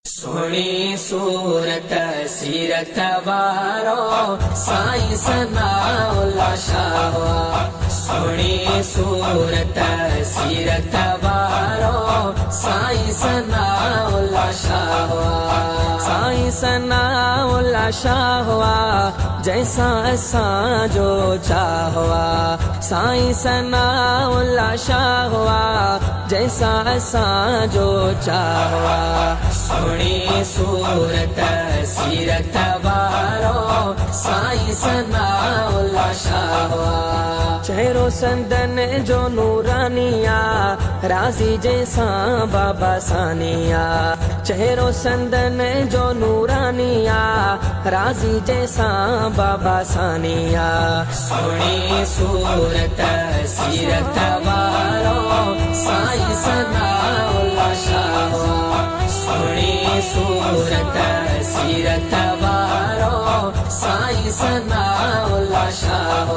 Sony सूरत सीरत वारो साईं सनाउल्लाह शाह। सोनी सूरत सीरत वारो साईं सनाउल्लाह शाह। साईं सनाउल्लाह शाह जैसा असां जो चाहवा। साईं सनाउल्लाह शाह जैसा असां जो चाहवा। सोनी सूरत सीरत वारो साईं सनाउल्लाह शाह। चेहरो संदन जो नूरानिया राज़ी जैसा बाबा सानिया। चेहरो संदन जो नूरानिया राज़ी जैसा बाबा सानिया। सोनी सूरत सीरत वारो साईं सनाउल्लाह शाह। सोनी सूरत सीरत वारो साईं सनाउल्लाह शाह।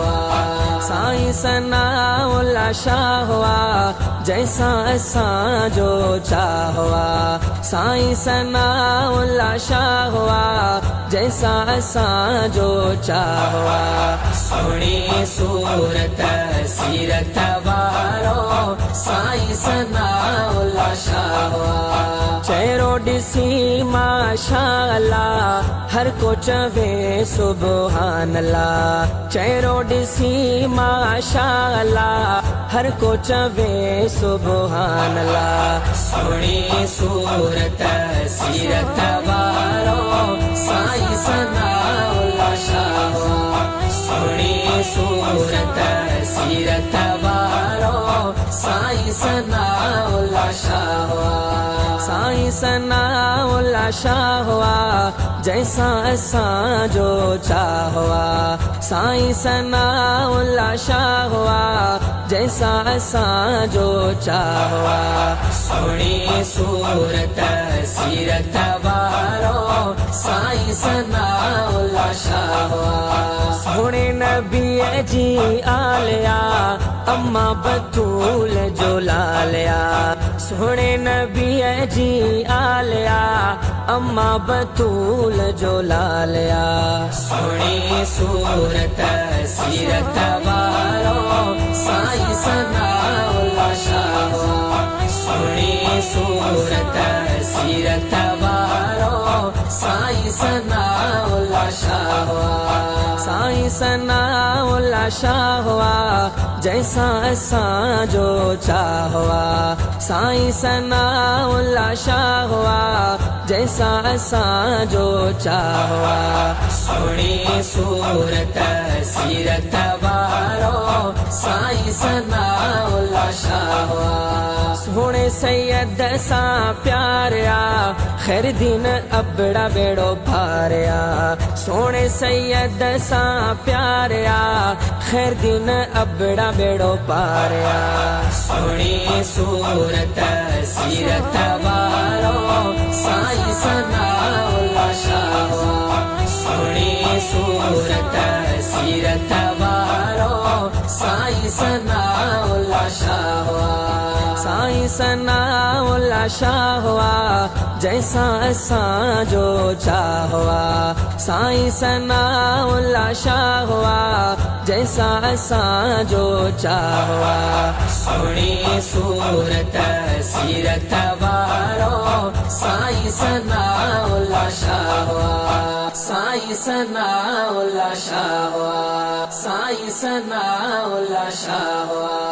साईं सनाउल्लाह शाह जैसा असां जो चाहवा। साईं सनाउल्लाह शाह जैसा असां जो चाहवा। सोनी सूरत सीरत वारो साईं सनाउल्लाह शाह। चेहरो ॾिसी माशाअल्लाह हर को चवे सुभान अल्लाह। चेहरो ॾिसी माशाअल्लाह हर को चवे सुभान अल्लाह। सोनी सूरत सीरत वारो साईं सनाउल्लाह शाह। सोनी सूरत सीरत वारो साईं सनाउल्लाह शाह। साईं सनाउल्लाह शाह जैसा असां जो चाहवा। साईं सनाउल्लाह शाह जैसा असां जो चाहवा। सोनी सूरत सीरत वारो साईं सनाउल्लाह शाह। सोने नबी जी आलिया अम्मा बतूल जो लालिया। सोने नबी जी आलिया अम्मा बतूल जो लालिया। सोनी सूरत सीरत वारो साईं सनाउल्लाह शाह। सोनी सूरत सीरत वारो साईं सनाउल्लाह शाह। साईं सनाउल्लाह शाह जैसा असां जो चाहवा। साईं सनाउल्लाह शाह जैसा असां जो चाहवा। सोनी सूरत सीरत वारो साईं सनाउल्लाह शाह। सोने सैयद सां प्यारिया खैर दिन अबड़ा बेड़ो पारिया। सोने सैयद सां प्यारिया खैर दिन अबड़ा बेड़ो पारिया। सोनी सूरत सीरत वारो साईं सनाउल्लाह शाह। सोनी सूरत सीरत वारो साईं सनाउल्लाह शाह। साईं सनाउल्लाह शाह जैसा असां जो चाहवा। साईं सनाउल्लाह शाह जैसा असां जो चाहवा। सोनी सूरत सीरत वारो साईं सनाउल्लाह शाह। साईं सनाउल्लाह शाह। साईं सनाउल्लाह शाह।